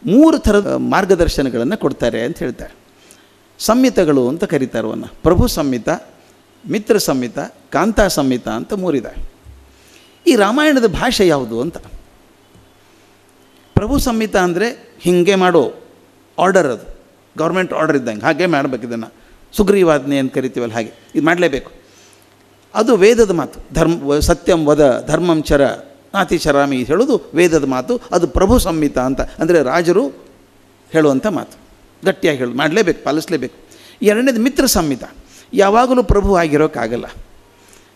3 ಥರದ ಮಾರ್ಗದರ್ಶನಗಳನ್ನು ಕೊಡ್ತಾರೆ ಅಂತ ಹೇಳ್ತಾರೆ. ಸಂಹಿತಗಳು ಅಂತ ಕರೀತಾರವನ್ನ. ಪ್ರಭು ಸಂಹಿತ, ಮಿತ್ರ ಸಂಹಿತ, ಕಾಂತಾ ಸಂಹಿತ ಅಂತ 3 ಇದೆ. ಈ ರಾಮಾಯಣದ ಭಾಷೆ ಯಾವುದು ಅಂತ. ಪ್ರಭು ಸಂಹಿತ ಅಂದರೆ ಹೀಗೆ ಮಾಡೋ ಆರ್ಡರ್, ಅದು ಗೌರ್ಮೆಂಟ್ ಆರ್ಡರ್ ಇದ್ದಂಗೆ ಹಾಗೆ ಮಾಡಬೇಕು. ಇದನ್ನು ಸುಗ್ರೀವಾಜ್ಞೆ ಅಂತ ಕರಿತೀವಲ್ಲ, ಹಾಗೆ ಇದು ಮಾಡಲೇಬೇಕು. ಅದು ವೇದದ ಮಾತು. ಸತ್ಯಂ ವದ ಧರ್ಮಂ ಚರ ನಾತಿ ಚರಾಮಿ ಹೇಳೋದು ವೇದದ ಮಾತು. ಅದು ಪ್ರಭು ಸಂಹಿತ ಅಂತ, ಅಂದರೆ ರಾಜರು ಹೇಳುವಂಥ ಮಾತು. ಗಟ್ಟಿಯಾಗಿ ಹೇಳೋದು, ಮಾಡಲೇಬೇಕು, ಪಾಲಿಸಲೇಬೇಕು. 2ನೇದು ಮಿತ್ರ ಸಂಹಿತ. ಯಾವಾಗಲೂ ಪ್ರಭು ಆಗಿರೋಕ್ಕಾಗಲ್ಲ,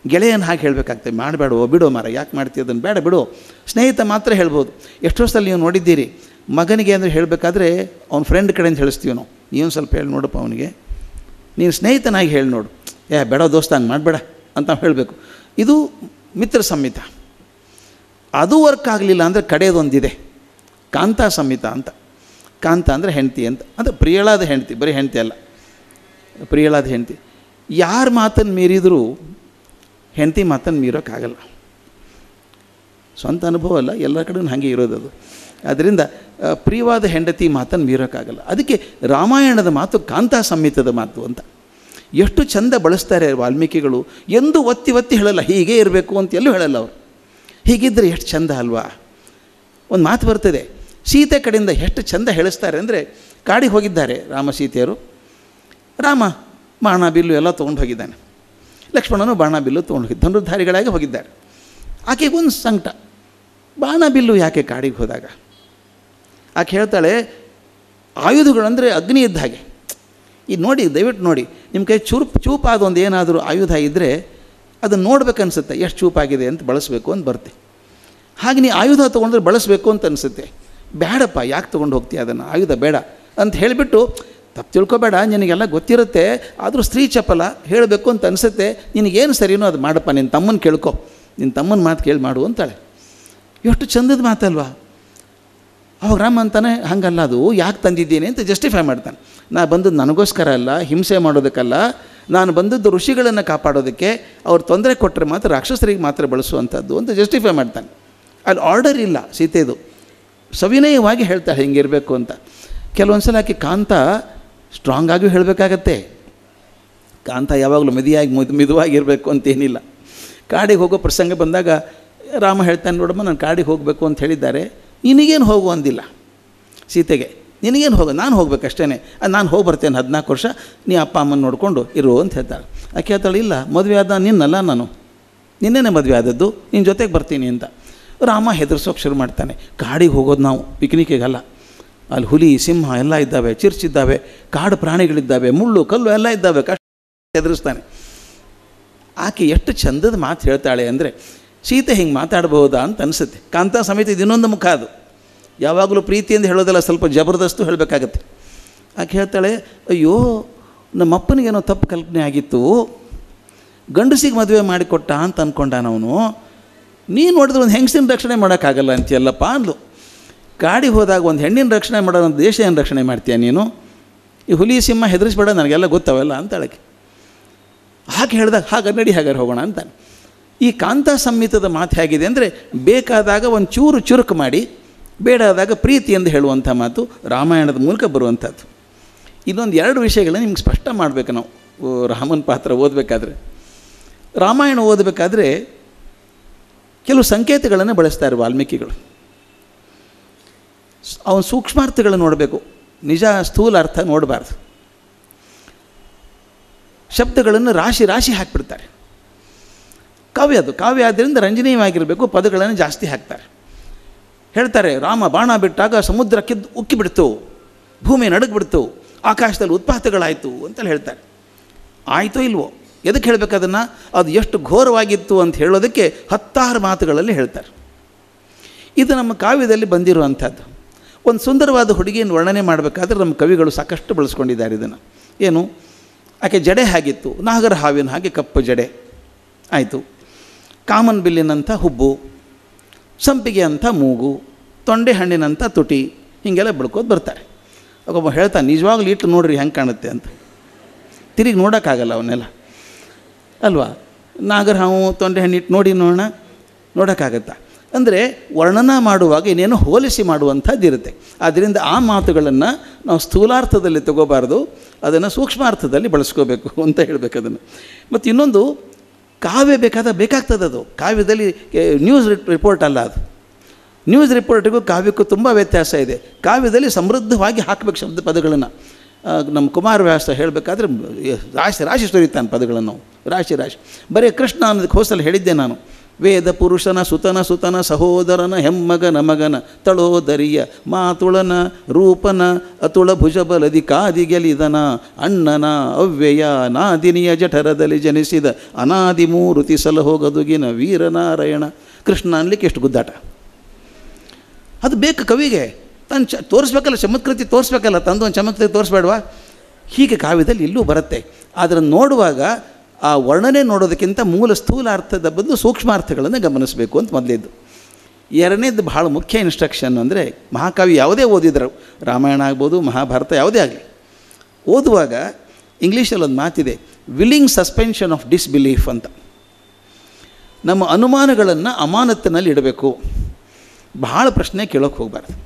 ಗೆಳೆಯನ ಹಾಗೆ ಹೇಳಬೇಕಾಗ್ತದೆ. ಮಾಡಬೇಡೋ, ಬಿಡೋ ಮಾರ, ಯಾಕೆ ಮಾಡ್ತೀವಿ ಅದನ್ನು, ಬೇಡ ಬಿಡೋ. ಸ್ನೇಹಿತ ಮಾತ್ರ ಹೇಳ್ಬೋದು. ಎಷ್ಟೋ ಸಲ ನೀವು ನೋಡಿದ್ದೀರಿ, ಮಗನಿಗೆ ಅಂದರೆ ಹೇಳಬೇಕಾದ್ರೆ ಅವ್ನ ಫ್ರೆಂಡ್ ಕಡೆಯಿಂದ ಹೇಳಿಸ್ತೀವಿ ನಾವು, ನೀನು ಸ್ವಲ್ಪ ಹೇಳಿ ನೋಡಪ್ಪ ಅವನಿಗೆ, ನೀನು ಸ್ನೇಹಿತನಾಗಿ ಹೇಳಿ ನೋಡು, ಬೇಡ ದೋಸ್ತ ಹಂಗೆ ಮಾಡಬೇಡ ಅಂತ ಹೇಳಬೇಕು. ಇದು ಮಿತ್ರ ಸಂಹಿತ. ಅದು ವರ್ಕ್ ಆಗಲಿಲ್ಲ ಅಂದರೆ ಕಡೆಯದೊಂದಿದೆ, ಕಾಂತಾ ಸಂಹಿತ ಅಂತ. ಕಾಂತ ಅಂದರೆ ಹೆಂಡತಿ ಅಂತ, ಅಂದರೆ ಪ್ರಿಯಳಾದ ಹೆಂಡತಿ, ಬರೀ ಹೆಂಡತಿ ಅಲ್ಲ, ಪ್ರಿಯಳಾದ ಹೆಂಡತಿ. ಯಾರ ಮಾತನ್ನು ಮೀರಿದರೂ ಹೆಂಡತಿ ಮಾತನ್ನು ಮೀರೋಕ್ಕಾಗಲ್ಲ. ಸ್ವಂತ ಅನುಭವ ಅಲ್ಲ, ಎಲ್ಲ ಕಡೆ ಹಾಗೆ ಇರೋದದು. ಆದ್ದರಿಂದ ಪ್ರಿಯವಾದ ಹೆಂಡತಿ ಮಾತನ್ನು ಮೀರೋಕ್ಕಾಗಲ್ಲ. ಅದಕ್ಕೆ ರಾಮಾಯಣದ ಮಾತು ಕಾಂತಾ ಸಂಹಿತದ ಮಾತು ಅಂತ. ಎಷ್ಟು ಚಂದ ಬಳಸ್ತಾರೆ ವಾಲ್ಮೀಕಿಗಳು. ಎಂದು ಒತ್ತಿ ಒತ್ತಿ ಹೇಳಲ್ಲ, ಹೀಗೆ ಇರಬೇಕು ಅಂತ ಎಲ್ಲೂ ಹೇಳಲ್ಲ ಅವರು. ಹೀಗಿದ್ದರೆ ಎಷ್ಟು ಚಂದ ಅಲ್ವಾ. ಒಂದು ಮಾತು ಬರ್ತದೆ, ಸೀತೆ ಕಡೆಯಿಂದ ಎಷ್ಟು ಚಂದ ಹೇಳಿಸ್ತಾರೆ ಅಂದರೆ, ಕಾಡಿಗೆ ಹೋಗಿದ್ದಾರೆ ರಾಮ ಸೀತೆಯರು. ರಾಮ ಬಾಣ ಬಿಲ್ಲು ಎಲ್ಲ ತೊಗೊಂಡು ಹೋಗಿದ್ದಾನೆ, ಲಕ್ಷ್ಮಣನು ಬಾಣ ಬಿಲ್ಲು ತೊಗೊಂಡು ಹೋಗಿ ಧನುರ್ಧಾರಿಗಳಾಗಿ ಹೋಗಿದ್ದಾರೆ. ಆಕೆಗೊಂದು ಸಂಕಟ, ಬಾಣ ಬಿಲ್ಲು ಯಾಕೆ ಕಾಡಿಗೆ ಹೋದಾಗ? ಆಕೆ ಹೇಳ್ತಾಳೆ, ಆಯುಧಗಳಂದರೆ ಅಗ್ನಿ ಇದ್ದ ಹಾಗೆ. ಇದು ನೋಡಿ, ದಯವಿಟ್ಟು ನೋಡಿ, ನಿಮ್ಮ ಕೈ ಚೂಪಾದ ಒಂದು ಏನಾದರೂ ಆಯುಧ ಇದ್ದರೆ ಅದನ್ನು ನೋಡ್ಬೇಕನ್ಸುತ್ತೆ, ಎಷ್ಟು ಚೂಪಾಗಿದೆ ಅಂತ ಬಳಸಬೇಕು ಅಂತ ಬರುತ್ತೆ. ಹಾಗೆ ನೀ ಆಯುಧ ತೊಗೊಂಡ್ರೆ ಬಳಸಬೇಕು ಅಂತ ಅನಿಸುತ್ತೆ. ಬೇಡಪ್ಪ, ಯಾಕೆ ತೊಗೊಂಡು ಹೋಗ್ತೀಯ ಅದನ್ನು, ಆಯುಧ ಬೇಡ ಅಂತ ಹೇಳಿಬಿಟ್ಟು, ತಪ್ಪು ತಿಳ್ಕೊಬೇಡ, ನಿನಗೆಲ್ಲ ಗೊತ್ತಿರುತ್ತೆ, ಆದರೂ ಸ್ತ್ರೀ ಚಪಲ ಹೇಳಬೇಕು ಅಂತ ಅನಿಸುತ್ತೆ, ನಿನಗೇನು ಸರಿನೋ ಅದು ಮಾಡಪ್ಪ, ನಿನ್ನ ತಮ್ಮನ ಕೇಳ್ಕೊ, ನಿನ್ನ ತಮ್ಮನ ಮಾತು ಕೇಳಿ ಮಾಡು ಅಂತಾಳೆ. ಎಷ್ಟು ಚಂದದ ಮಾತಲ್ವಾ. ಅವಾಗ ರಾಮ ಅಂತಾನೆ, ಹಂಗಲ್ಲ, ಅದು ಯಾಕೆ ತಂದಿದ್ದೀನಿ ಅಂತ ಜಸ್ಟಿಫೈ ಮಾಡ್ತಾನೆ. ನಾ ಬಂದದ್ದು ನನಗೋಸ್ಕರ ಅಲ್ಲ, ಹಿಂಸೆ ಮಾಡೋದಕ್ಕಲ್ಲ, ನಾನು ಬಂದದ್ದು ಋಷಿಗಳನ್ನು ಕಾಪಾಡೋದಕ್ಕೆ. ಅವ್ರು ತೊಂದರೆ ಕೊಟ್ಟರೆ ಮಾತ್ರ ರಾಕ್ಷಸರಿಗೆ ಮಾತ್ರ ಬಳಸುವಂಥದ್ದು ಅಂತ ಜಸ್ಟಿಫೈ ಮಾಡ್ತಾನೆ. ಅಲ್ಲಿ ಆರ್ಡರ್ ಇಲ್ಲ ಸೀತೆದು, ಸವಿನಯವಾಗಿ ಹೇಳ್ತಾಳೆ ಹಿಂಗಿರಬೇಕು ಅಂತ. ಕೆಲವೊಂದು ಸಲ ಆಕೆ ಕಾಂತ ಸ್ಟ್ರಾಂಗ್ ಆಗಿ ಹೇಳಬೇಕಾಗತ್ತೆ. ಕಾಂತ ಯಾವಾಗಲೂ ಮಿದುವಾಗಿರಬೇಕು ಅಂತೇನಿಲ್ಲ. ಕಾಡಿಗೆ ಹೋಗೋ ಪ್ರಸಂಗ ಬಂದಾಗ ರಾಮ ಹೇಳ್ತಾನೆ, ನೋಡಮ್ಮ ನಾನು ಕಾಡಿಗೆ ಹೋಗಬೇಕು ಅಂತ ಹೇಳಿದ್ದಾರೆ, ನಿನಗೇನು ಹೋಗು ಅಂದಿಲ್ಲ ಸೀತೆಗೆ. ನಿನಗೇನು ಹೋಗು, ನಾನು ಹೋಗ್ಬೇಕಷ್ಟೇ, ನಾನು ಹೋಗಿ ಬರ್ತೇನೆ 14 ವರ್ಷ, ನೀ ಅಪ್ಪ ಅಮ್ಮನ ನೋಡಿಕೊಂಡು ಇರು ಅಂತ ಹೇಳ್ತಾಳೆ. ಆಕೆ ಹೇಳ್ತಾಳೆ, ಇಲ್ಲ ಮದುವೆ ಆದ ನಿನ್ನಲ್ಲ, ನಾನು ನಿನ್ನೆನೇ ಮದುವೆ ಆದದ್ದು, ನಿನ್ನ ಜೊತೆಗೆ ಬರ್ತೀನಿ ಅಂತ. ರಾಮ ಹೆದರ್ಸೋಕೆ ಶುರು ಮಾಡ್ತಾನೆ. ಕಾಡಿಗೆ ಹೋಗೋದು ನಾವು ಪಿಕ್ನಿಕ್ಕಿಗಲ್ಲ, ಅಲ್ಲಿ ಹುಲಿ ಸಿಂಹ ಎಲ್ಲ ಇದ್ದಾವೆ, ಚಿರ್ಚಿದ್ದಾವೆ, ಕಾಡು ಪ್ರಾಣಿಗಳಿದ್ದಾವೆ, ಮುಳ್ಳು ಕಲ್ಲು ಎಲ್ಲ ಇದ್ದಾವೆ, ಕಷ್ಟ ಹೆದರಿಸ್ತಾನೆ. ಆಕೆ ಎಷ್ಟು ಚಂದದ ಮಾತು ಹೇಳ್ತಾಳೆ ಅಂದರೆ, ಸೀತೆ ಹಿಂಗೆ ಮಾತಾಡ್ಬೋದಾ ಅಂತ ಅನಿಸುತ್ತೆ. ಕಾಂತಾ ಸಮೇತ ಇದನ್ನೊಂದು ಮುಖ, ಅದು ಯಾವಾಗಲೂ ಪ್ರೀತಿಯಿಂದ ಹೇಳೋದಲ್ಲ, ಸ್ವಲ್ಪ ಜಬರ್ದಸ್ತು ಹೇಳಬೇಕಾಗತ್ತೆ. ಆಕೆ ಹೇಳ್ತಾಳೆ, ಅಯ್ಯೋ ನಮ್ಮಪ್ಪನಿಗೇನೋ ತಪ್ಪು ಕಲ್ಪನೆ ಆಗಿತ್ತು, ಗಂಡಸಿಗೆ ಮದುವೆ ಮಾಡಿಕೊಟ್ಟ ಅಂತ ಅಂದ್ಕೊಂಡಾನವನು, ನೀನು ನೋಡಿದ್ರೆ ಒಂದು ಹೆಂಗಸಿನ ರಕ್ಷಣೆ ಮಾಡೋಕ್ಕಾಗಲ್ಲ ಅಂತೀಯಲ್ಲಪ್ಪ ಅಂದ್ಲು. ಕಾಡಿಗೆ ಹೋದಾಗ ಒಂದು ಹೆಣ್ಣಿನ ರಕ್ಷಣೆ ಮಾಡೋ ಒಂದು ದೇಶ ಏನು ರಕ್ಷಣೆ ಮಾಡ್ತೀಯ ನೀನು? ಈ ಹುಲಿ ಸಿಂಹ ಹೆದರಿಸ್ಬೇಡ, ನನಗೆಲ್ಲ ಗೊತ್ತವಲ್ಲ ಅಂತಾಳಕ್ಕೆ. ಹಾಗೆ ಹೇಳಿದಾಗ, ಹಾಗೆ ನಡಿ, ಹಾಗಾದ್ರೆ ಹೋಗೋಣ ಅಂತಾನೆ. ಈ ಕಾಂತಾ ಸಂಹಿತದ ಮಾತು ಹೇಗಿದೆ ಅಂದರೆ, ಬೇಕಾದಾಗ ಒಂದು ಚೂರು ಚುರುಕು ಮಾಡಿ, ಬೇಡಾದಾಗ ಪ್ರೀತಿಯಿಂದ ಹೇಳುವಂಥ ಮಾತು ರಾಮಾಯಣದ ಮೂಲಕ ಬರುವಂಥದ್ದು. ಇನ್ನೊಂದು 2 ವಿಷಯಗಳನ್ನ ನಿಮ್ಗೆ ಸ್ಪಷ್ಟ ಮಾಡಬೇಕು ನಾವು ರಾಮನ ಪಾತ್ರ ಓದಬೇಕಾದ್ರೆ. ರಾಮಾಯಣ ಓದಬೇಕಾದ್ರೆ ಕೆಲವು ಸಂಕೇತಗಳನ್ನು ಬಳಸ್ತಾರೆ ವಾಲ್ಮೀಕಿಗಳು. ಅವನ ಸೂಕ್ಷ್ಮಾರ್ಥಗಳನ್ನು ನೋಡಬೇಕು, ನಿಜ ಸ್ಥೂಲ ಅರ್ಥ ನೋಡಬಾರ್ದು. ಶಬ್ದಗಳನ್ನು ರಾಶಿ ರಾಶಿ ಹಾಕಿಬಿಡ್ತಾರೆ. ಕಾವ್ಯ ಆದ್ದರಿಂದ ರಂಜನೀಯವಾಗಿರಬೇಕು, ಪದಗಳನ್ನು ಜಾಸ್ತಿ ಹಾಕ್ತಾರೆ. ಹೇಳ್ತಾರೆ, ರಾಮ ಬಾಣ ಬಿಟ್ಟಾಗ ಸಮುದ್ರಕ್ಕೆ ಉಕ್ಕಿಬಿಡ್ತು, ಭೂಮಿ ನಡುಗ್ಬಿಡ್ತು, ಆಕಾಶದಲ್ಲಿ ಉತ್ಪಾತಗಳಾಯಿತು ಅಂತೇಳಿ ಹೇಳ್ತಾರೆ. ಆಯಿತೋ ಇಲ್ವೋ, ಎದಕ್ಕೆ ಹೇಳಬೇಕು ಅದನ್ನು? ಅದು ಎಷ್ಟು ಘೋರವಾಗಿತ್ತು ಅಂತ ಹೇಳೋದಕ್ಕೆ 10 ಮಾತುಗಳಲ್ಲಿ ಹೇಳ್ತಾರೆ. ಇದು ನಮ್ಮ ಕಾವ್ಯದಲ್ಲಿ ಬಂದಿರುವಂಥದ್ದು. ಒಂದು ಸುಂದರವಾದ ಹುಡುಗಿಯನ್ನು ವರ್ಣನೆ ಮಾಡಬೇಕಾದ್ರೆ ನಮ್ಮ ಕವಿಗಳು ಸಾಕಷ್ಟು ಬಳಸ್ಕೊಂಡಿದ್ದಾರೆ ಇದನ್ನು. ಏನು, ಆಕೆ ಜಡೆ ಹಾಗಿತ್ತು, ನಾಗರ ಹಾವಿನ ಹಾಗೆ ಕಪ್ಪು ಜಡೆ ಆಯಿತು, ಕಾಮನ್ ಬಿಲ್ಲಿನಂಥ ಹುಬ್ಬು, ಸಂಪಿಗೆ ಅಂಥ ಮೂಗು, ತೊಂಡೆ ಹಣ್ಣಿನಂಥ ತುಟಿ, ಹೀಗೆಲ್ಲ ಬೆಳ್ಕೋದು ಬರ್ತಾರೆ. ಒಬ್ಬ ಹೇಳ್ತಾನೆ, ನಿಜವಾಗ್ಲೂ ಇಟ್ಟು ನೋಡ್ರಿ ಹೆಂಗೆ ಕಾಣುತ್ತೆ ಅಂತ. ತಿರುಗಿ ನೋಡೋಕ್ಕಾಗಲ್ಲ ಅವನ್ನೆಲ್ಲ ಅಲ್ವಾ. ನಾಗರ ಹಾವು ತೊಂಡೆ ಹಣ್ಣಿಟ್ಟು ನೋಡಿ ನೋಡೋಣ, ನೋಡೋಕ್ಕಾಗತ್ತಾ? ಅಂದರೆ ವರ್ಣನ ಮಾಡುವಾಗ ಇನ್ನೇನು ಹೋಲಿಸಿ ಮಾಡುವಂಥದ್ದಿರುತ್ತೆ. ಆದ್ದರಿಂದ ಆ ಮಾತುಗಳನ್ನು ನಾವು ಸ್ಥೂಲಾರ್ಥದಲ್ಲಿ ತಗೋಬಾರ್ದು, ಅದನ್ನು ಸೂಕ್ಷ್ಮಾರ್ಥದಲ್ಲಿ ಬಳಸ್ಕೋಬೇಕು ಅಂತ ಹೇಳಬೇಕು ಅದನ್ನು. ಮತ್ತು ಇನ್ನೊಂದು, ಕಾವ್ಯ ಬೇಕಾಗ್ತದೆ. ಅದು ಕಾವ್ಯದಲ್ಲಿ ನ್ಯೂಸ್ ರಿಪೋರ್ಟ್ ಅಲ್ಲ ಅದು. ನ್ಯೂಸ್ ರಿಪೋರ್ಟಿಗೂ ಕಾವ್ಯಕ್ಕೂ ತುಂಬ ವ್ಯತ್ಯಾಸ ಇದೆ. ಕಾವ್ಯದಲ್ಲಿ ಸಮೃದ್ಧವಾಗಿ ಹಾಕಬೇಕು ಶಬ್ದ ಪದಗಳನ್ನು. ನಮ್ಮ ಕುಮಾರವ್ಯಾಸ ಹೇಳಬೇಕಾದ್ರೆ ರಾಶಿ ಸುರಿತಾನೆ ಪದಗಳನ್ನು, ರಾಶಿ. ಬರೀ ಕೃಷ್ಣ ಅನ್ನೋದಕ್ಕೆ ಹೋಸಲು ಹೇಳಿದ್ದೆ ನಾನು. ವೇದ ಪುರುಷನ ಸುತನ ಸಹೋದರನ ಹೆಮ್ಮಗನ ಮಗನ ತಳೋದರಿಯ ಮಾತುಳನ ರೂಪನ ಅತುಳ ಭುಜಬಲದಿ ಕಾದಿಗೆಲಿದನ ಅಣ್ಣನ ಅವ್ಯಯ ನಾದಿನಿಯ ಜಠರದಲ್ಲಿ ಜನಿಸಿದ ಅನಾದಿ ಮೂರುತಿ ಸಲಹೋಗದುಗಿನ ವೀರನಾರಾಯಣ. ಕೃಷ್ಣ ಅನ್ಲಿಕ್ಕೆ ಎಷ್ಟು ಗುದ್ದಾಟ. ಅದು ಬೇಕು ಕವಿಗೆ. ತಾನು ತೋರಿಸ್ಬೇಕಲ್ಲ, ಚಮತ್ಕೃತಿ ತೋರಿಸ್ಬೇಕಲ್ಲ, ತಂದು ಒಂದು ಚಮತ್ಕೃತಿ ತೋರಿಸ್ಬೇಡವಾ? ಹೀಗೆ ಕಾವ್ಯದಲ್ಲಿ ಇಲ್ಲೂ ಬರುತ್ತೆ. ಅದನ್ನು ನೋಡುವಾಗ ಆ ವರ್ಣನೆ ನೋಡೋದಕ್ಕಿಂತ ಮೂಲ ಸ್ಥೂಲಾರ್ಥದ ಬದಲು ಸೂಕ್ಷ್ಮಾರ್ಥಗಳನ್ನು ಗಮನಿಸಬೇಕು ಅಂತ ಮೊದಲಿದ್ದು. ಎರಡನೇದು ಭಾಳ ಮುಖ್ಯ ಇನ್ಸ್ಟ್ರಕ್ಷನ್ ಅಂದರೆ, ಮಹಾಕಾವ್ಯ ಯಾವುದೇ ಓದಿದ್ರು, ರಾಮಾಯಣ ಆಗ್ಬೋದು, ಮಹಾಭಾರತ ಯಾವುದೇ ಆಗಲಿ, ಓದುವಾಗ ಇಂಗ್ಲೀಷಲ್ಲಿ ಒಂದು ಮಾತಿದೆ, ವಿಲ್ಲಿಂಗ್ ಸಸ್ಪೆನ್ಷನ್ ಆಫ್ ಡಿಸ್ಬಿಲೀಫ್ ಅಂತ. ನಮ್ಮ ಅನುಮಾನಗಳನ್ನು ಅಮಾನತ್ತಿನಲ್ಲಿ ಇಡಬೇಕು. ಭಾಳ ಪ್ರಶ್ನೆ ಕೇಳೋಕ್ಕೆ ಹೋಗಬಾರ್ದು.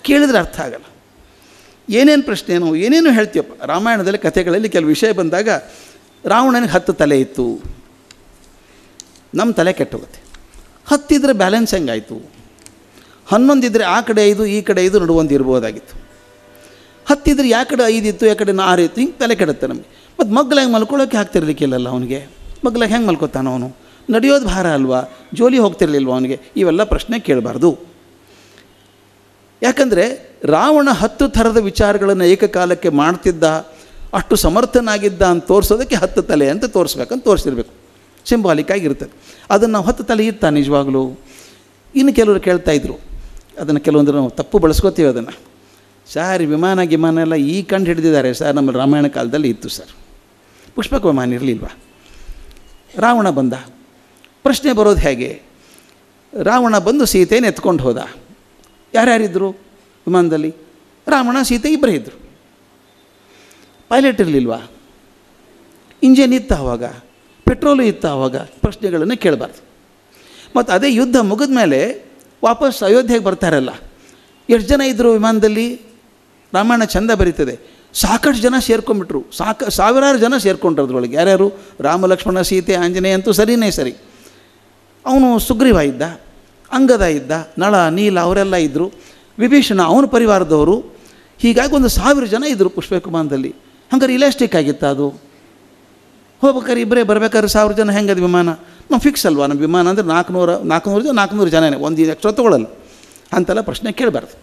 ಕೇಳಿದ್ರೆ ಅರ್ಥ ಆಗಲ್ಲ. ಏನೇನು ಪ್ರಶ್ನೆನೋ ಏನೇನು ಹೇಳ್ತೀವಪ್ಪ. ರಾಮಾಯಣದಲ್ಲಿ ಕಥೆಗಳಲ್ಲಿ ಕೆಲವು ವಿಷಯ ಬಂದಾಗ ರಾವಣನಿಗೆ 10 ತಲೆ ಇತ್ತು, ನಮ್ಮ ತಲೆ ಕೆಟ್ಟೋಗುತ್ತೆ. 10 ಇದ್ದರೆ ಬ್ಯಾಲೆನ್ಸ್ ಹೆಂಗಾಯಿತು? 11 ಇದ್ದರೆ ಆ ಕಡೆ 5 ಈ ಕಡೆ 5 ನಡುವೊಂದು ಇರ್ಬೋದಾಗಿತ್ತು. 10 ಇದ್ದರೆ ಯಾ ಕಡೆ 5 ಇತ್ತು, ಯಾ ಕಡೆ 6 ಇತ್ತು, ಹಿಂಗೆ ತಲೆ ಕೆಡುತ್ತೆ ನಮಗೆ. ಮತ್ತು ಮಗ್ಲಾಗಿ ಮಲ್ಕೊಳ್ಳೋಕ್ಕೆ ಆಗ್ತಿರ್ಲಿಕ್ಕಿಲ್ಲಲ್ಲ ಅವನಿಗೆ. ಮಗ್ಲಾಗಿ ಹೆಂಗೆ ಮಲ್ಕೋತಾನ ಅವನು? ನಡೆಯೋದು ಭಾರ ಅಲ್ವಾ? ಜೋಲಿ ಹೋಗ್ತಿರ್ಲಿಲ್ವ ಅವನಿಗೆ? ಇವೆಲ್ಲ ಪ್ರಶ್ನೆ ಕೇಳಬಾರ್ದು. ಯಾಕಂದರೆ ರಾವಣ 10 ಥರದ ವಿಚಾರಗಳನ್ನು ಏಕಕಾಲಕ್ಕೆ ಮಾಡ್ತಿದ್ದ, ಅಷ್ಟು ಸಮರ್ಥನಾಗಿದ್ದ ಅಂತ ತೋರಿಸೋದಕ್ಕೆ 10 ತಲೆ ಅಂತ ತೋರಿಸ್ಬೇಕಂತ ತೋರಿಸಿರ್ಬೇಕು. ಸಿಂಬಾಲಿಕ್ ಆಗಿರ್ತದೆ. ಅದನ್ನು ನಾವು 10 ತಲೆ ಇರ್ತಾ ನಿಜವಾಗಲೂ? ಇನ್ನು ಕೆಲವರು ಕೇಳ್ತಾಯಿದ್ರು, ಅದನ್ನು ಕೆಲವೊಂದು ನಾವು ತಪ್ಪು ಬಳಸ್ಕೋತೀವಿ ಅದನ್ನು. ಸರ್ ವಿಮಾನ ಎಲ್ಲ ಈ ಕಂಡು ಹಿಡಿದಿದ್ದಾರೆ ಸರ್, ನಮ್ಮ ರಾಮಾಯಣ ಕಾಲದಲ್ಲಿ ಇತ್ತು ಸರ್. ಪುಷ್ಪಕ ವಿಮಾನ ಇರಲಿಲ್ವಾ? ರಾವಣ ಬಂದ, ಪ್ರಶ್ನೆ ಬರೋದು ಹೇಗೆ? ರಾವಣ ಬಂದು ಸೀತೆಯನ್ನು ಎತ್ಕೊಂಡು ಹೋದ. ಯಾರ್ಯಾರಿದ್ದರು ವಿಮಾನದಲ್ಲಿ? ರಾವಣ ಸೀತೆ ಇಬ್ಬರೇ ಇದ್ದರು. ಪೈಲಟ್ ಇರಲಿಲ್ವಾ? ಇಂಜಿನ್ ಇತ್ತು ಆವಾಗ, ಪೆಟ್ರೋಲು ಇತ್ತು ಆವಾಗ. ಪ್ರಶ್ನೆಗಳನ್ನು ಕೇಳಬಾರ್ದು. ಮತ್ತು ಅದೇ ಯುದ್ಧ ಮುಗಿದ ಮೇಲೆ ವಾಪಸ್ ಅಯೋಧ್ಯೆಗೆ ಬರ್ತಾರಲ್ಲ, ಎಷ್ಟು ಜನ ಇದ್ದರು ವಿಮಾನದಲ್ಲಿ? ರಾಮಾಯಣ ಚಂದ ಬರೀತದೆ. ಸಾಕಷ್ಟು ಜನ ಸೇರ್ಕೊಂಡ್ಬಿಟ್ರು, ಸಾವಿರಾರು ಜನ ಸೇರ್ಕೊಂಡ್ರು ಅದ್ರೊಳಗೆ. ಯಾರ್ಯಾರು? ರಾಮ ಲಕ್ಷ್ಮಣ ಸೀತೆ ಆಂಜನೇಯ ಅಂತೂ ಸರಿನೇ ಸರಿ. ಅವನು ಸುಗ್ರೀವ ಇದ್ದ, ಅಂಗದ ಇದ್ದ, ನಳ ನೀಲ ಅವರೆಲ್ಲ ಇದ್ದರು, ವಿಭೀಷಣ ಅವನ ಪರಿವಾರದವರು. ಹೀಗಾಗಿ 1000 ಜನ ಇದ್ದರು ಪುಷ್ಪಕವಿಮಾನದಲ್ಲಿ. ಹಂಗಾರೆ ಇಲಾಸ್ಟಿಕ್ ಆಗಿತ್ತು ಅದು. ಹೋಗ್ಬೇಕಾದ್ರೆ ಇಬ್ಬರೇ ಬರ್ಬೇಕಾದ್ರೆ 1000 ಜನ ಹೆಂಗದು ವಿಮಾನ? ನಾವು ಫಿಕ್ಸ್ ಅಲ್ವಾ ನಮ್ಮ ವಿಮಾನ ಅಂದರೆ 400 ಜನನೇ, ಒಂದು ಎಕ್ಸ್ಟ್ರಾ ತೊಗೊಳ್ಳಲ್ಲ. ಅಂತೆಲ್ಲ ಪ್ರಶ್ನೆ ಕೇಳಬಾರ್ದು.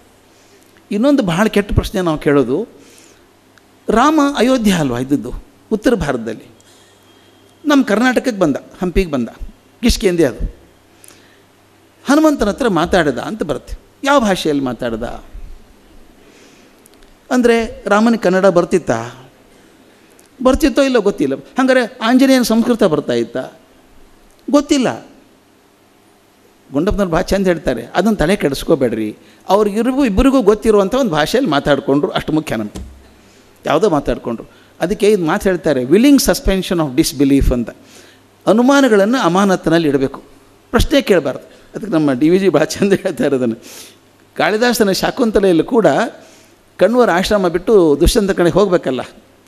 ಇನ್ನೊಂದು ಭಾಳ ಕೆಟ್ಟ ಪ್ರಶ್ನೆ ನಾವು ಕೇಳೋದು, ರಾಮ ಅಯೋಧ್ಯೆ ಅಲ್ವಾ ಇದ್ದದ್ದು, ಉತ್ತರ ಭಾರತದಲ್ಲಿ. ನಮ್ಮ ಕರ್ನಾಟಕಕ್ಕೆ ಬಂದ, ಹಂಪಿಗೆ ಬಂದ, ಕಿಷ್ಕಿಂದೆ ಅದು. ಹನುಮಂತನ ಹತ್ರ ಮಾತಾಡಿದ ಅಂತ ಬರುತ್ತೆ. ಯಾವ ಭಾಷೆಯಲ್ಲಿ ಮಾತಾಡ್ದ ಅಂದರೆ, ರಾಮನ ಕನ್ನಡ ಬರ್ತಿತ್ತೋ ಇಲ್ಲೋ ಗೊತ್ತಿಲ್ಲ. ಹಾಗಾದ್ರೆ ಆಂಜನೇಯನ ಸಂಸ್ಕೃತ ಬರ್ತಾ ಇತ್ತ? ಗೊತ್ತಿಲ್ಲ. ಗುಂಡಪ್ಪನವ್ರು ಭಾಳ ಚಂದ ಹೇಳ್ತಾರೆ, ಅದನ್ನು ತಲೆ ಕೆಡಿಸ್ಕೋಬೇಡ್ರಿ. ಇಬ್ಬರಿಗೂ ಗೊತ್ತಿರುವಂಥ ಒಂದು ಭಾಷೆಯಲ್ಲಿ ಮಾತಾಡಿಕೊಂಡ್ರು, ಅಷ್ಟು ಮುಖ್ಯ ನಮಗೆ. ಯಾವುದೋ ಮಾತಾಡಿಕೊಂಡ್ರು. ಅದಕ್ಕೆ ಇದು ಮಾತು ಹೇಳ್ತಾರೆ, ವಿಲ್ಲಿಂಗ್ ಸಸ್ಪೆನ್ಷನ್ ಆಫ್ ಡಿಸ್ಬಿಲೀಫ್ ಅಂತ. ಅನುಮಾನಗಳನ್ನು ಅಮಾನತ್ತಿನಲ್ಲಿ ಇಡಬೇಕು, ಪ್ರಶ್ನೆ ಕೇಳಬಾರ್ದು. ಅದಕ್ಕೆ ನಮ್ಮ DVG ಭಾಳ ಚಂದ ಹೇಳ್ತಾರೆ ಅದನ್ನು. ಕಾಳಿದಾಸನ ಶಾಕುಂತಲೆಯಲ್ಲೂ ಕೂಡ ಕಣ್ವರ ಆಶ್ರಮ ಬಿಟ್ಟು ದುಷ್ಯಂತ ಕಡೆಗೆ ಹೋಗಬೇಕಲ್ಲ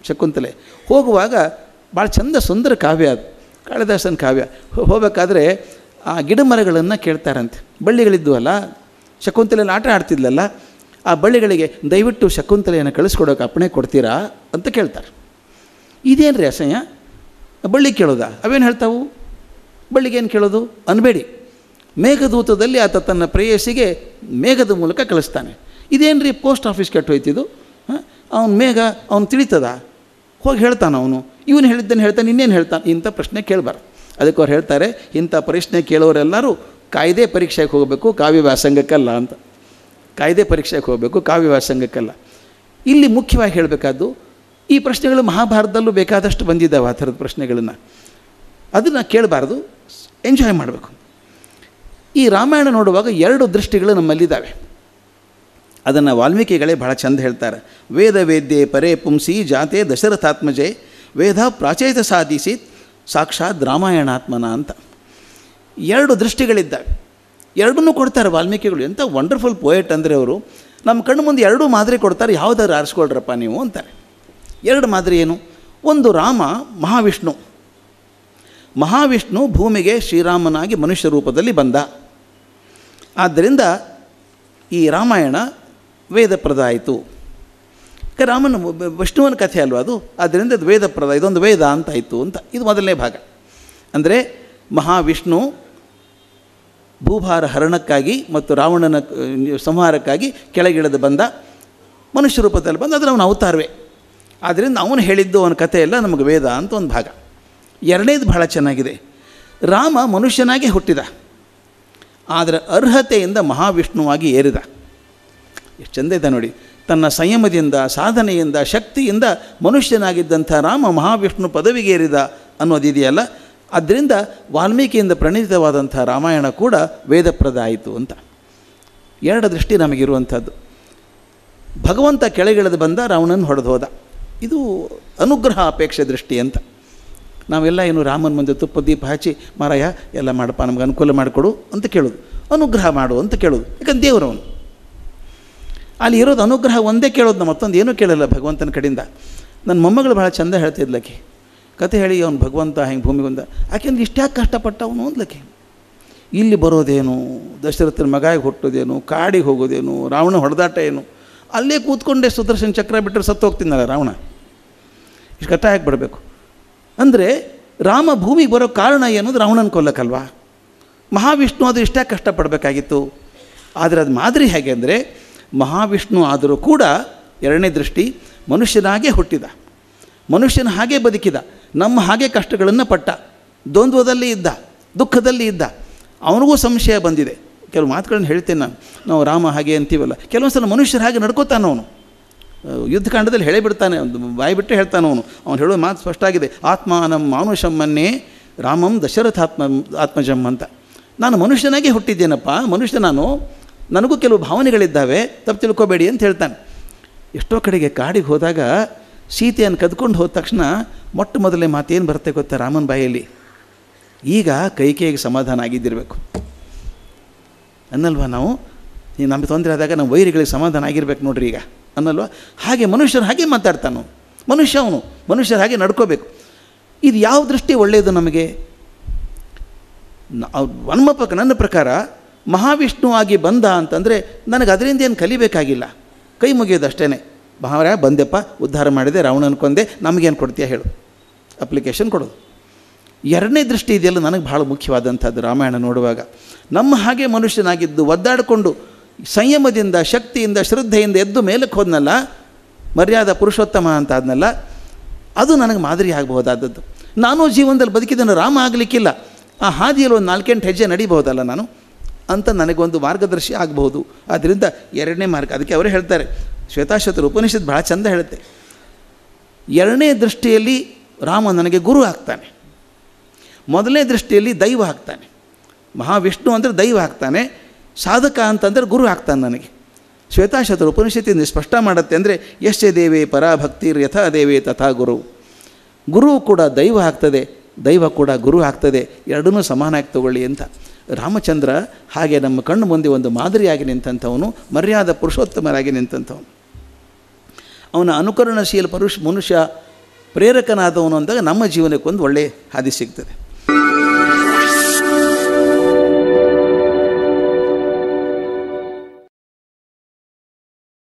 ಶಕುಂತಲೆ. ಹೋಗುವಾಗ ಭಾಳ ಚಂದ ಸುಂದರ ಕಾವ್ಯ ಅದು, ಕಾಳಿದಾಸನ ಕಾವ್ಯ. ಹೋಗಬೇಕಾದ್ರೆ ಆ ಗಿಡ ಮರಗಳನ್ನು ಕೇಳ್ತಾರಂತೆ. ಬಳ್ಳಿಗಳಿದ್ದು ಅಲ್ಲ, ಶಕುಂತಲೆಯಲ್ಲಿ ಆಟ ಆಡ್ತಿದ್ಲಲ್ಲ, ಆ ಬಳ್ಳಿಗಳಿಗೆ ದಯವಿಟ್ಟು ಶಕುಂತಲೆಯನ್ನು ಕಳಿಸ್ಕೊಡೋಕೆ ಅಪ್ಪಣೆ ಕೊಡ್ತೀರಾ ಅಂತ ಕೇಳ್ತಾರೆ. ಇದೇನು ರೀ ಅಸಹ್ಯ? ಬಳ್ಳಿ ಕೇಳೋದಾ? ಅವೇನು ಹೇಳ್ತಾವು? ಬಳ್ಳಿಗೇನು ಕೇಳೋದು ಅನ್ಬೇಡಿ. ಮೇಘದೂತದಲ್ಲಿ ಆತ ತನ್ನ ಪ್ರೇಯಸಿಗೆ ಮೇಘದ ಮೂಲಕ ಕಳಿಸ್ತಾನೆ. ಇದೇನು ರೀ ಪೋಸ್ಟ್ ಆಫೀಸ್ ಕೆಟ್ಟೋಯ್ತಿದ್ದು? ಅವನು ಮೇಘ ಅವನು ತಿಳಿತದ? ಹೋಗಿ ಹೇಳ್ತಾನೆ ಅವನು. ಇವನು ಹೇಳಿದ್ದನ್ನು ಹೇಳ್ತಾನೆ, ಇನ್ನೇನು ಹೇಳ್ತಾನೆ? ಇಂಥ ಪ್ರಶ್ನೆ ಕೇಳಬಾರ್ದು. ಅದಕ್ಕೆ ಅವ್ರು ಹೇಳ್ತಾರೆ, ಇಂಥ ಪ್ರಶ್ನೆ ಕೇಳೋರೆಲ್ಲರೂ ಕಾಯ್ದೆ ಪರೀಕ್ಷೆಗೆ ಹೋಗಬೇಕು, ಕಾವ್ಯ ವ್ಯಾಸಂಗಕ್ಕಲ್ಲ ಅಂತ. ಕಾಯ್ದೆ ಪರೀಕ್ಷೆಗೆ ಹೋಗಬೇಕು, ಕಾವ್ಯ ವ್ಯಾಸಂಗಕ್ಕಲ್ಲ. ಇಲ್ಲಿ ಮುಖ್ಯವಾಗಿ ಹೇಳಬೇಕಾದ್ದು, ಈ ಪ್ರಶ್ನೆಗಳು ಮಹಾಭಾರತದಲ್ಲೂ ಬೇಕಾದಷ್ಟು ಬಂದಿದ್ದಾವೆ. ಆ ಥರದ ಪ್ರಶ್ನೆಗಳನ್ನು ಅದನ್ನು ಕೇಳಬಾರ್ದು, ಎಂಜಾಯ್ ಮಾಡಬೇಕು. ಈ ರಾಮಾಯಣ ನೋಡುವಾಗ 2 ದೃಷ್ಟಿಗಳು ನಮ್ಮಲ್ಲಿದ್ದಾವೆ. ಅದನ್ನು ವಾಲ್ಮೀಕಿಗಳೇ ಭಾಳ ಚಂದ ಹೇಳ್ತಾರೆ. ವೇದ ವೇದ್ಯೆ ಪರೇ ಪುಂಸಿ ಜಾತೆ ದಶರಥಾತ್ಮಜೆ ವೇದ ಪ್ರಾಚೇತ ಸಾಧಿಸಿ ಸಾಕ್ಷಾತ್ ರಾಮಾಯಣಾತ್ಮನ ಅಂತ 2 ದೃಷ್ಟಿಗಳಿದ್ದಾವೆ. ಎರಡನ್ನೂ ಕೊಡ್ತಾರೆ ವಾಲ್ಮೀಕಿಗಳು. ಎಂಥ ವಂಡರ್ಫುಲ್ ಪೋಯೆಟ್ ಅಂದರೆ ಅವರು. ನಮ್ಮ ಕಣ್ಣು ಮುಂದೆ ಎರಡೂ ಮಾದರಿ ಕೊಡ್ತಾರೆ, ಯಾವುದಾದ್ರು ಆರಿಸ್ಕೊಳ್ರಪ್ಪ ನೀವು ಅಂತಾರೆ. ಎರಡು ಮಾದರಿ ಏನು? ಒಂದು ರಾಮ ಮಹಾವಿಷ್ಣು. ಮಹಾವಿಷ್ಣು ಭೂಮಿಗೆ ಶ್ರೀರಾಮನಾಗಿ ಮನುಷ್ಯ ರೂಪದಲ್ಲಿ ಬಂದ. ಆದ್ದರಿಂದ ಈ ರಾಮಾಯಣ ವೇದಪ್ರದ ಆಯಿತು. ರಾಮನ ವಿಷ್ಣುವನ ಕಥೆ ಅಲ್ವ ಅದು, ಆದ್ದರಿಂದ ಅದು ವೇದಪ್ರದ, ಇದೊಂದು ವೇದ ಅಂತಾಯಿತು ಅಂತ. ಇದು ಮೊದಲನೇ ಭಾಗ. ಅಂದರೆ ಮಹಾವಿಷ್ಣು ಭೂಭಾರ ಹರಣಕ್ಕಾಗಿ ಮತ್ತು ರಾವಣನ ಸಂಹಾರಕ್ಕಾಗಿ ಕೆಳಗಿಳಿದು ಬಂದ, ಮನುಷ್ಯ ರೂಪದಲ್ಲಿ ಬಂದ, ಅದು ಅವನ ಅವತಾರವೇ. ಆದ್ದರಿಂದ ಅವನು ಹೇಳಿದ್ದು ಅವನ ಕಥೆ ಎಲ್ಲ ನಮಗೆ ವೇದ ಅಂತ ಒಂದು ಭಾಗ. ಎರಡನೇದು ಬಹಳ ಚೆನ್ನಾಗಿದೆ. ರಾಮ ಮನುಷ್ಯನಾಗಿ ಹುಟ್ಟಿದ, ಆದರೆ ಅರ್ಹತೆಯಿಂದ ಮಹಾವಿಷ್ಣುವಾಗಿ ಏರಿದ. ಎಷ್ಟು ಚೆಂದ ಇದೆ ನೋಡಿ. ತನ್ನ ಸಂಯಮದಿಂದ, ಸಾಧನೆಯಿಂದ, ಶಕ್ತಿಯಿಂದ ಮನುಷ್ಯನಾಗಿದ್ದಂಥ ರಾಮ ಮಹಾವಿಷ್ಣು ಪದವಿಗೆ ಏರಿದ ಅನ್ನೋದಿದೆಯಲ್ಲ, ಆದ್ದರಿಂದ ವಾಲ್ಮೀಕಿಯಿಂದ ಪ್ರಣೀತವಾದಂಥ ರಾಮಾಯಣ ಕೂಡ ವೇದಪ್ರದ ಆಯಿತು ಅಂತ. ಎರಡು ದೃಷ್ಟಿ ನಮಗಿರುವಂಥದ್ದು. ಭಗವಂತ ಕೆಳಗಿಳಿದು ಬಂದ, ರಾವಣನ ಹೊಡೆದು ಹೋದ. ಇದು ಅನುಗ್ರಹ ಅಪೇಕ್ಷೆ ದೃಷ್ಟಿ ಅಂತ. ನಾವೆಲ್ಲ ಏನು ರಾಮನ ಮುಂದೆ ತುಪ್ಪ ದೀಪ ಹಚ್ಚಿ ಮಾರಾಯ ಎಲ್ಲ ಮಾಡಪ್ಪ ನಮ್ಗೆ ಅನುಕೂಲ ಮಾಡಿಕೊಡು ಅಂತ ಕೇಳೋದು, ಅನುಗ್ರಹ ಮಾಡು ಅಂತ ಕೇಳೋದು. ಯಾಕಂದ್ರೆ ದೇವರವನು ಅಲ್ಲಿ ಇರೋದು ಅನುಗ್ರಹ ಒಂದೇ ಕೇಳೋದು, ನಾವು ಮತ್ತೊಂದು ಏನೂ ಕೇಳಲ್ಲ ಭಗವಂತನ ಕಡೆಯಿಂದ. ನನ್ನ ಮೊಮ್ಮಗಳು ಭಾಳ ಚಂದ ಹೇಳ್ತಿದ್ಲಕ್ಕೆ ಕತೆ ಹೇಳಿ, ಅವನು ಭಗವಂತ ಹೆಂಗೆ ಭೂಮಿಗೆ ಬಂದ, ಯಾಕೆಂದ್ರೆ ಇಷ್ಟ್ಯಾಕೆ ಕಷ್ಟಪಟ್ಟ ಅವನು ಅಂದ್ಲಕ್ಕೆ. ಇಲ್ಲಿ ಬರೋದೇನು, ದಶರಥನ ಮಗಾಗಿ ಹುಟ್ಟೋದೇನು, ಕಾಡಿಗೆ ಹೋಗೋದೇನು, ರಾವಣ ಹೊಡೆದಾಟ ಏನು, ಅಲ್ಲೇ ಕೂತ್ಕೊಂಡೆ ಸುದರ್ಶನ ಚಕ್ರ ಬಿಟ್ಟರೆ ಸತ್ತು ಹೋಗ್ತಿದ್ದಲ್ಲ ರಾವಣ. ಇಷ್ಟು ಕಷ್ಟ ಯಾಕೆ ಬಿಡಬೇಕು ಅಂದರೆ, ರಾಮ ಭೂಮಿಗೆ ಬರೋ ಕಾರಣ ಏನಂದ್ರೆ ರಾವಣನ ಕೊಲ್ಲಕ್ಕಲ್ವಾ. ಮಹಾವಿಷ್ಣು ಅದು ಇಷ್ಟ್ಯಾಕೆ ಕಷ್ಟಪಡಬೇಕಾಗಿತ್ತು. ಆದರೆ ಅದು ಮಾದರಿ ಹೇಗೆ ಅಂದರೆ, ಮಹಾವಿಷ್ಣು ಆದರೂ ಕೂಡ ಎರಡನೇ ದೃಷ್ಟಿ ಮನುಷ್ಯನಾಗೇ ಹುಟ್ಟಿದ, ಮನುಷ್ಯನ ಹಾಗೆ ಬದುಕಿದ, ನಮ್ಮ ಹಾಗೆ ಕಷ್ಟಗಳನ್ನು ಪಟ್ಟ, ದ್ವಂದ್ವದಲ್ಲಿ ಇದ್ದ, ದುಃಖದಲ್ಲಿ ಇದ್ದ. ಅವನಿಗೂ ಸಂಶಯ ಬಂದಿದೆ. ಕೆಲವು ಮಾತುಗಳನ್ನು ಹೇಳ್ತೇನೆ ನಾನು, ನಾವು ರಾಮ ಹಾಗೆ ಅಂತೀವಲ್ಲ, ಕೆಲವೊಂದು ಸಲ ಮನುಷ್ಯರ ಹಾಗೆ ನಡ್ಕೋತಾನೆ ಅವನು. ಯುದ್ಧಕಾಂಡದಲ್ಲಿ ಹೇಳಿಬಿಡ್ತಾನೆ, ಒಂದು ಬಾಯಿ ಬಿಟ್ಟೆ ಹೇಳ್ತಾನೆ ಅವನು ಹೇಳೋ ಮಾತು ಸ್ಪಷ್ಟ ಆಗಿದೆ. ಆತ್ಮಾನಂ ಮಾನುಷಮ್ಮನ್ನೇ ರಾಮಂ ಆತ್ಮಜಂ ಅಂತ. ನಾನು ಮನುಷ್ಯನಾಗೆ ಹುಟ್ಟಿದ್ದೇನಪ್ಪ, ಮನುಷ್ಯ ನಾನು, ನನಗೂ ಕೆಲವು ಭಾವನೆಗಳಿದ್ದಾವೆ, ತಪ್ಪು ತಿಳ್ಕೊಬೇಡಿ ಅಂತ ಹೇಳ್ತಾನೆ. ಎಷ್ಟೋ ಕಡೆಗೆ ಕಾಡಿಗೆ ಹೋದಾಗ ಸೀತೆಯನ್ನು ಕದ್ಕೊಂಡು ಹೋದ ತಕ್ಷಣ ಮೊಟ್ಟ ಮೊದಲೇ ಮಾತೇನು ಬರುತ್ತೆ ಗೊತ್ತಾ ರಾಮನ ಬಾಯಲ್ಲಿ, ಈಗ ಕೈಕೇಯಿಗೆ ಸಮಾಧಾನ ಆಗಿದ್ದಿರಬೇಕು ಅನ್ನಲ್ವಾ. ನಾವು ನಮಗೆ ತೊಂದರೆ ಆದಾಗ ನಮ್ಮ ವೈರಿಗಳಿಗೆ ಸಮಾಧಾನ ಆಗಿರ್ಬೇಕು ನೋಡ್ರಿ ಈಗ ಅನ್ನಲ್ವಾ. ಹಾಗೆ ಮನುಷ್ಯರು ಹಾಗೆ ಮಾತಾಡ್ತಾನು, ಮನುಷ್ಯ ಅವನು, ಮನುಷ್ಯರು ಹಾಗೆ ನಡ್ಕೋಬೇಕು. ಇದು ಯಾವ ದೃಷ್ಟಿ ಒಳ್ಳೆಯದು ನಮಗೆ? ನನ್ನ ಪ್ರಕಾರ ಮಹಾವಿಷ್ಣು ಆಗಿ ಬಂದ ಅಂತಂದರೆ ನನಗೆ ಅದರಿಂದ ಏನು ಕಲಿಬೇಕಾಗಿಲ್ಲ, ಕೈ ಮುಗಿಯೋದು ಅಷ್ಟೇ. ಮಹಾರಾಯ ಬಂದೆಪ್ಪ, ಉದ್ಧಾರ ಮಾಡಿದೆ, ರಾವಣನ ಕೊಂದೆ, ನಮಗೇನು ಕೊಡ್ತೀಯ ಹೇಳು, ಅಪ್ಲಿಕೇಶನ್ ಕೊಡೋದು. ಎರಡನೇ ದೃಷ್ಟಿ ಇದೆಯಲ್ಲ ನನಗೆ ಭಾಳ ಮುಖ್ಯವಾದಂಥದ್ದು ರಾಮಾಯಣ ನೋಡುವಾಗ. ನಮ್ಮ ಹಾಗೆ ಮನುಷ್ಯನಾಗಿದ್ದು ಒದ್ದಾಡಿಕೊಂಡು ಸಂಯಮದಿಂದ, ಶಕ್ತಿಯಿಂದ, ಶ್ರದ್ಧೆಯಿಂದ ಎದ್ದು ಮೇಲಕ್ಕೆ ಹೋದ್ನಲ್ಲ, ಮರ್ಯಾದಾ ಪುರುಷೋತ್ತಮ ಅಂತ ಆದ್ನಲ್ಲ, ಅದು ನನಗೆ ಮಾದರಿ ಆಗಬಹುದಾದದ್ದು. ನಾನು ಜೀವನದಲ್ಲಿ ಬದುಕಿದ್ದನ್ನು ರಾಮ ಆಗಲಿಕ್ಕಿಲ್ಲ, ಆ ಹಾದಿಯಲ್ಲಿ ಒಂದು 4-8 ಹೆಜ್ಜೆ ನಡಿಬಹುದಲ್ಲ ನಾನು ಅಂತ ನನಗೊಂದು ಮಾರ್ಗದರ್ಶಿ ಆಗಬಹುದು. ಆದ್ದರಿಂದ ಎರಡನೇ ಮಾರ್ಗ. ಅದಕ್ಕೆ ಅವರೇ ಹೇಳ್ತಾರೆ, ಶ್ವೇತಾಶ್ವತರ ಉಪನಿಷತ್ ಭಾಳ ಚಂದ ಹೇಳುತ್ತೆ, ಎರಡನೇ ದೃಷ್ಟಿಯಲ್ಲಿ ರಾಮ ನನಗೆ ಗುರು ಆಗ್ತಾನೆ, ಮೊದಲನೇ ದೃಷ್ಟಿಯಲ್ಲಿ ದೈವ ಆಗ್ತಾನೆ. ಮಹಾವಿಷ್ಣು ಅಂದರೆ ದೈವ ಆಗ್ತಾನೆ, ಸಾಧಕ ಅಂತಂದರೆ ಗುರು ಆಗ್ತಾನೆ ನನಗೆ. ಶ್ವೇತಾಶ್ವತರ ಉಪನಿಷತ್ತಿಂದ ಸ್ಪಷ್ಟ ಮಾಡುತ್ತೆ ಅಂದರೆ, ಯಶ್ಚ ದೇವೇ ಪರಾಭಕ್ತಿರ್ ಯಥಾ ದೇವೇ ತಥಾ ಗುರು. ಗುರು ಕೂಡ ದೈವ ಆಗ್ತದೆ, ದೈವ ಕೂಡ ಗುರು ಆಗ್ತದೆ, ಎರಡನ್ನೂ ಸಮಾನಾಗಿ ತಗೊಳ್ಳಿ ಅಂತ. ರಾಮಚಂದ್ರ ಹಾಗೆ ನಮ್ಮ ಕಣ್ಣು ಮುಂದೆ ಒಂದು ಮಾದರಿಯಾಗಿ ನಿಂತಂಥವನು, ಮರ್ಯಾದಾ ಪುರುಷೋತ್ತಮರಾಗಿ ನಿಂತಂಥವನು. ಅವನ ಅನುಕರಣಶೀಲ ಮನುಷ್ಯ ಪ್ರೇರಕನಾದವನು ಅಂದಾಗ ನಮ್ಮ ಜೀವನಕ್ಕೊಂದು ಒಳ್ಳೆಯ ಹಾದಿ ಸಿಗ್ತದೆ.